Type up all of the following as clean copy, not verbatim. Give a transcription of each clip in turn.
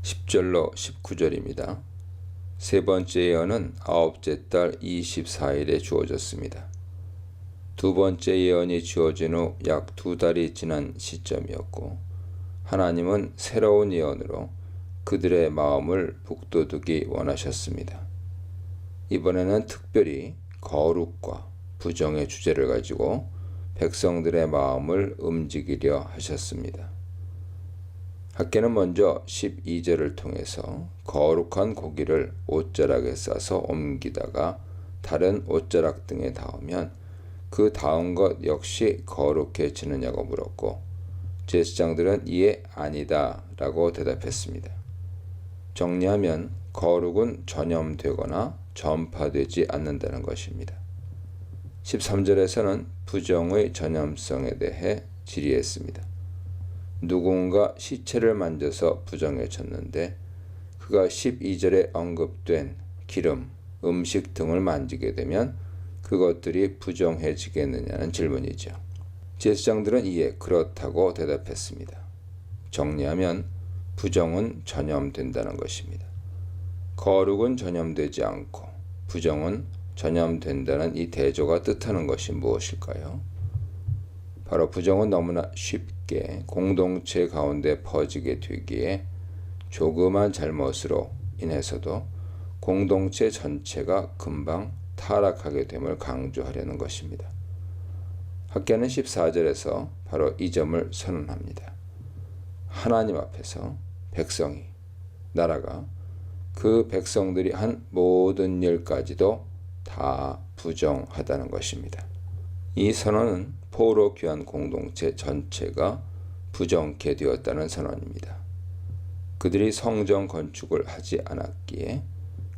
10절로 19절입니다. 세 번째 예언은 아홉째 달 24일에 주어졌습니다. 두 번째 예언이 주어진 후 약 2달이 지난 시점이었고, 하나님은 새로운 예언으로 그들의 마음을 북돋우기 원하셨습니다. 이번에는 특별히 거룩과 부정의 주제를 가지고 백성들의 마음을 움직이려 하셨습니다. 학개는 먼저 12절을 통해서 거룩한 고기를 옷자락에 싸서 옮기다가 다른 옷자락 등에 닿으면 그 닿은 것 역시 거룩해지느냐고 물었고, 제사장들은 이에 아니다 라고 대답했습니다. 정리하면 거룩은 전염되거나 전파되지 않는다는 것입니다. 13절에서는 부정의 전염성에 대해 질의했습니다. 누군가 시체를 만져서 부정해졌는데 그가 12절에 언급된 기름, 음식 등을 만지게 되면 그것들이 부정해지겠느냐는 질문이죠. 제사장들은 이에 그렇다고 대답했습니다. 정리하면 부정은 전염된다는 것입니다. 거룩은 전염되지 않고 부정은 전염된다는 이 대조가 뜻하는 것이 무엇일까요? 바로 부정은 너무나 쉽게 공동체 가운데 퍼지게 되기에 조그만 잘못으로 인해서도 공동체 전체가 금방 타락하게 됨을 강조하려는 것입니다. 학개는 14절에서 바로 이 점을 선언합니다. 하나님 앞에서 백성이, 나라가 그 백성들이 한 모든 일까지도 다 부정하다는 것입니다. 이 선언은 포로 귀한 공동체 전체가 부정케 되었다는 선언입니다. 그들이 성전 건축을 하지 않았기에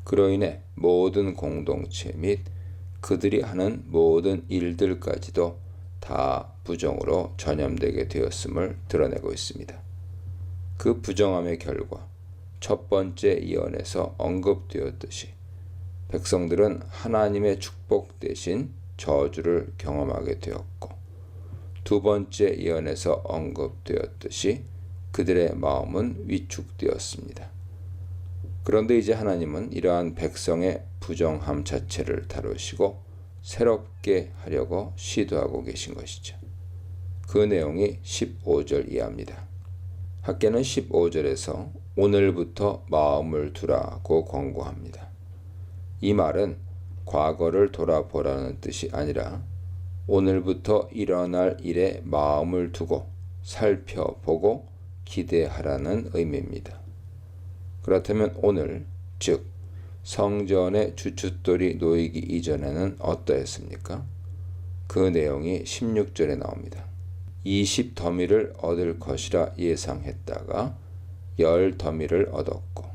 그로 인해 모든 공동체 및 그들이 하는 모든 일들까지도 다 부정으로 전염되게 되었음을 드러내고 있습니다. 그 부정함의 결과 첫 번째 예언에서 언급되었듯이 백성들은 하나님의 축복 대신 저주를 경험하게 되었고, 두 번째 예언에서 언급되었듯이 그들의 마음은 위축되었습니다. 그런데 이제 하나님은 이러한 백성의 부정함 자체를 다루시고 새롭게 하려고 시도하고 계신 것이죠. 그 내용이 15절 이하입니다. 학개는 15절에서 오늘부터 마음을 두라고 권고합니다. 이 말은 과거를 돌아보라는 뜻이 아니라 오늘부터 일어날 일에 마음을 두고 살펴보고 기대하라는 의미입니다. 그렇다면 오늘, 즉 성전의 주춧돌이 놓이기 이전에는 어떠했습니까? 그 내용이 16절에 나옵니다. 20더미를 얻을 것이라 예상했다가 10더미를 얻었고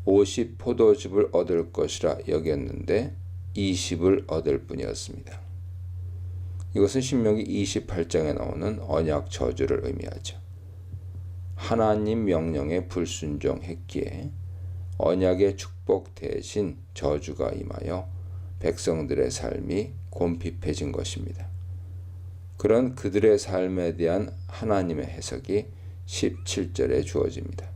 50포도즙을 얻을 것이라 여겼는데 20을 얻을 뿐이었습니다. 이것은 신명기 28장에 나오는 언약 저주를 의미하죠. 하나님 명령에 불순종했기에 언약의 축복 대신 저주가 임하여 백성들의 삶이 곤핍해진 것입니다. 그런 그들의 삶에 대한 하나님의 해석이 17절에 주어집니다.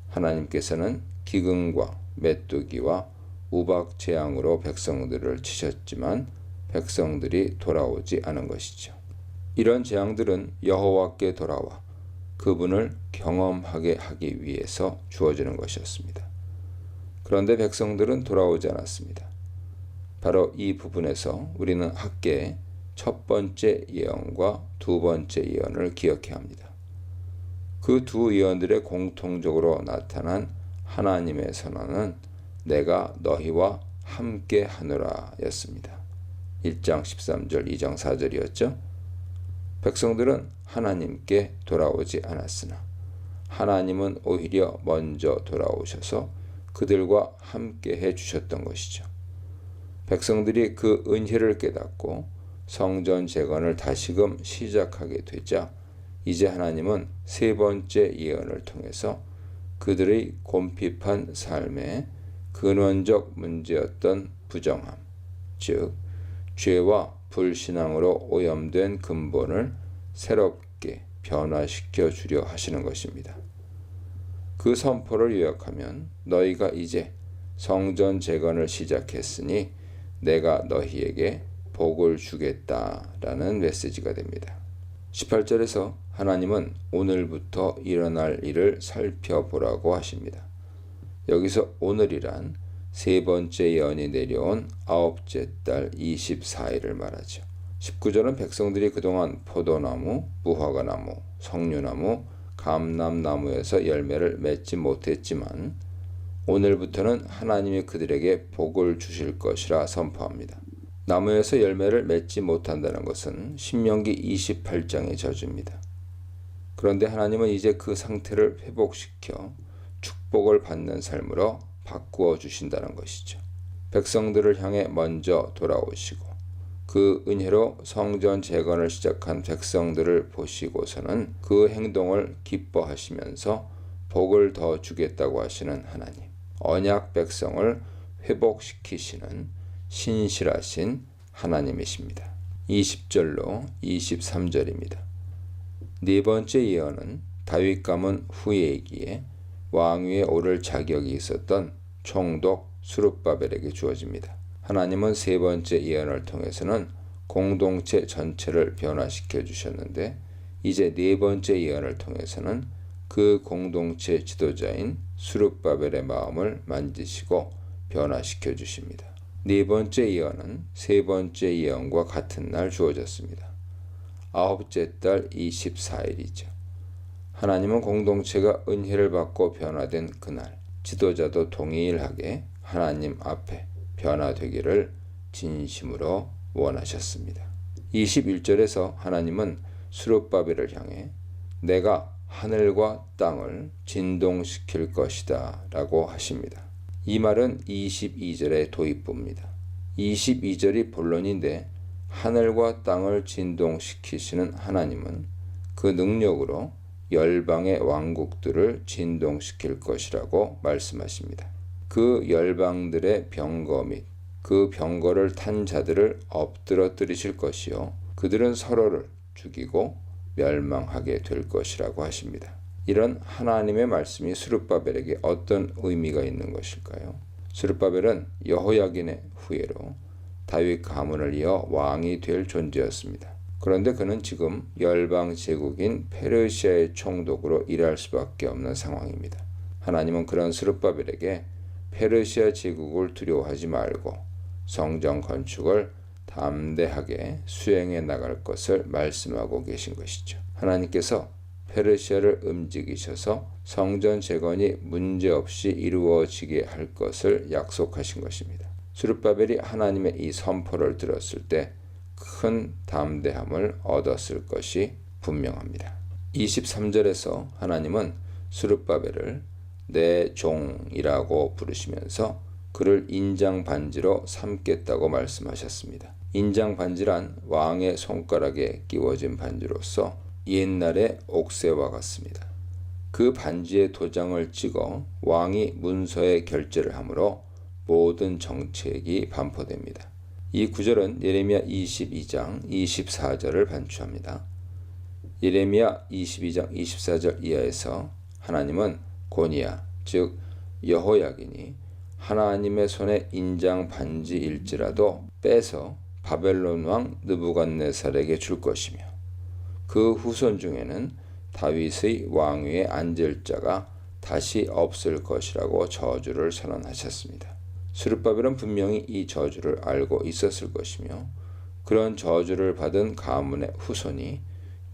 하나님께서는 기근과 메뚜기와 우박 재앙으로 백성들을 치셨지만 백성들이 돌아오지 않은 것이죠. 이런 재앙들은 여호와께 돌아와 그분을 경험하게 하기 위해서 주어지는 것이었습니다. 그런데 백성들은 돌아오지 않았습니다. 바로 이 부분에서 우리는 학개의 첫 번째 예언과 두 번째 예언을 기억해야 합니다. 그 두 예언들의 공통적으로 나타난 하나님의 선언은 내가 너희와 함께 하노라 였습니다. 1장 13절, 2장 4절이었죠. 백성들은 하나님께 돌아오지 않았으나 하나님은 오히려 먼저 돌아오셔서 그들과 함께 해주셨던 것이죠. 백성들이 그 은혜를 깨닫고 성전 재건을 다시금 시작하게 되자 이제 하나님은 세 번째 예언을 통해서 그들의 곤핍한 삶의 근원적 문제였던 부정함, 즉 죄와 불신앙으로 오염된 근본을 새롭게 변화시켜 주려 하시는 것입니다. 그 선포를 요약하면 너희가 이제 성전 재건을 시작했으니 내가 너희에게 복을 주겠다라는 메시지가 됩니다. 18절에서 하나님은 오늘부터 일어날 일을 살펴보라고 하십니다. 여기서 오늘이란 세 번째 예언이 내려온 아홉째 달 24일을 말하죠. 19절은 백성들이 그동안 포도나무, 무화과나무, 석류나무, 감람나무에서 열매를 맺지 못했지만 오늘부터는 하나님이 그들에게 복을 주실 것이라 선포합니다. 나무에서 열매를 맺지 못한다는 것은 신명기 28장의 저주입니다. 그런데 하나님은 이제 그 상태를 회복시켜 축복을 받는 삶으로 바꾸어 주신다는 것이죠. 백성들을 향해 먼저 돌아오시고 그 은혜로 성전 재건을 시작한 백성들을 보시고서는 그 행동을 기뻐하시면서 복을 더 주겠다고 하시는 하나님, 언약 백성을 회복시키시는 신실하신 하나님이십니다. 20절로 23절입니다. 네 번째 예언은 다윗 가문 후예이기에 왕위에 오를 자격이 있었던 총독 스룹바벨에게 주어집니다. 하나님은 세 번째 예언을 통해서는 공동체 전체를 변화시켜 주셨는데 이제 네 번째 예언을 통해서는 그 공동체 지도자인 스룹바벨의 마음을 만지시고 변화시켜 주십니다. 네 번째 예언은 세 번째 예언과 같은 날 주어졌습니다. 아홉째 달 24일이죠. 하나님은 공동체가 은혜를 받고 변화된 그날 지도자도 동일하게 하나님 앞에 변화되기를 진심으로 원하셨습니다. 21절에서 하나님은 스룹바벨을 향해 내가 하늘과 땅을 진동시킬 것이다 라고 하십니다. 이 말은 22절의 도입부입니다. 22절이 본론인데 하늘과 땅을 진동시키시는 하나님은 그 능력으로 열방의 왕국들을 진동시킬 것이라고 말씀하십니다. 그 열방들의 병거 및 그 병거를 탄 자들을 엎드러뜨리실 것이요 그들은 서로를 죽이고 멸망하게 될 것이라고 하십니다. 이런 하나님의 말씀이 스룹바벨에게 어떤 의미가 있는 것일까요? 스룹바벨은 여호야긴의 후예로 다윗 가문을 이어 왕이 될 존재였습니다. 그런데 그는 지금 열방 제국인 페르시아의 총독으로 일할 수밖에 없는 상황입니다. 하나님은 그런 스룹바벨에게 페르시아 제국을 두려워하지 말고 성전 건축을 담대하게 수행해 나갈 것을 말씀하고 계신 것이죠. 하나님께서 페르시아를 움직이셔서 성전 재건이 문제없이 이루어지게 할 것을 약속하신 것입니다. 스룹바벨이 하나님의 이 선포를 들었을 때 큰 담대함을 얻었을 것이 분명합니다. 23절에서 하나님은 스룹바벨을 내 종이라고 부르시면서 그를 인장 반지로 삼겠다고 말씀하셨습니다. 인장 반지란 왕의 손가락에 끼워진 반지로서 옛날의 옥새와 같습니다. 그 반지에 도장을 찍어 왕이 문서에 결제를 하므로 모든 정책이 반포됩니다. 이 구절은 예레미야 22장 24절을 반추합니다. 예레미야 22장 24절 이하에서 하나님은 고니야 즉 여호야긴이 하나님의 손에 인장 반지일지라도 빼서 바벨론 왕 느부갓네살에게 줄 것이며 그 후손 중에는 다윗의 왕위에 앉을 자가 다시 없을 것이라고 저주를 선언하셨습니다. 스룹바벨은 분명히 이 저주를 알고 있었을 것이며 그런 저주를 받은 가문의 후손이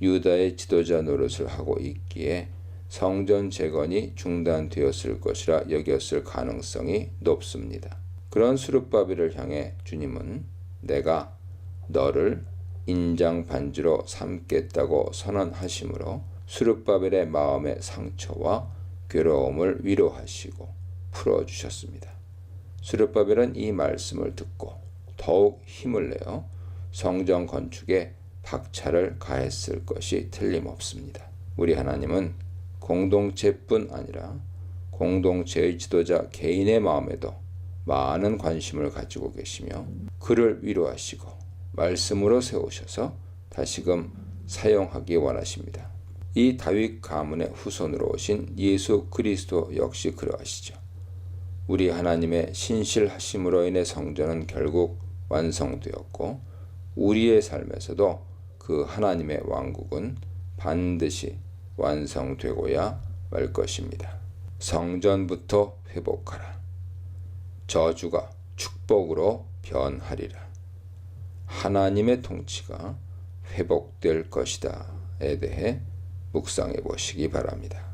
유다의 지도자 노릇을 하고 있기에 성전 재건이 중단되었을 것이라 여겼을 가능성이 높습니다. 그런 스룹바벨을 향해 주님은 내가 너를 인장 반지로 삼겠다고 선언하시므로 스룹바벨의 마음의 상처와 괴로움을 위로하시고 풀어주셨습니다. 스룹바벨은 이 말씀을 듣고 더욱 힘을 내어 성전 건축에 박차를 가했을 것이 틀림없습니다. 우리 하나님은 공동체뿐 아니라 공동체의 지도자 개인의 마음에도 많은 관심을 가지고 계시며 그를 위로하시고 말씀으로 세우셔서 다시금 사용하기 원하십니다. 이 다윗 가문의 후손으로 오신 예수 그리스도 역시 그러하시죠. 우리 하나님의 신실하심으로 인해 성전은 결국 완성되었고 우리의 삶에서도 그 하나님의 왕국은 반드시 완성되고야 말 것입니다. 성전부터 회복하라. 저주가 축복으로 변하리라. 하나님의 통치가 회복될 것이다에 대해 묵상해 보시기 바랍니다.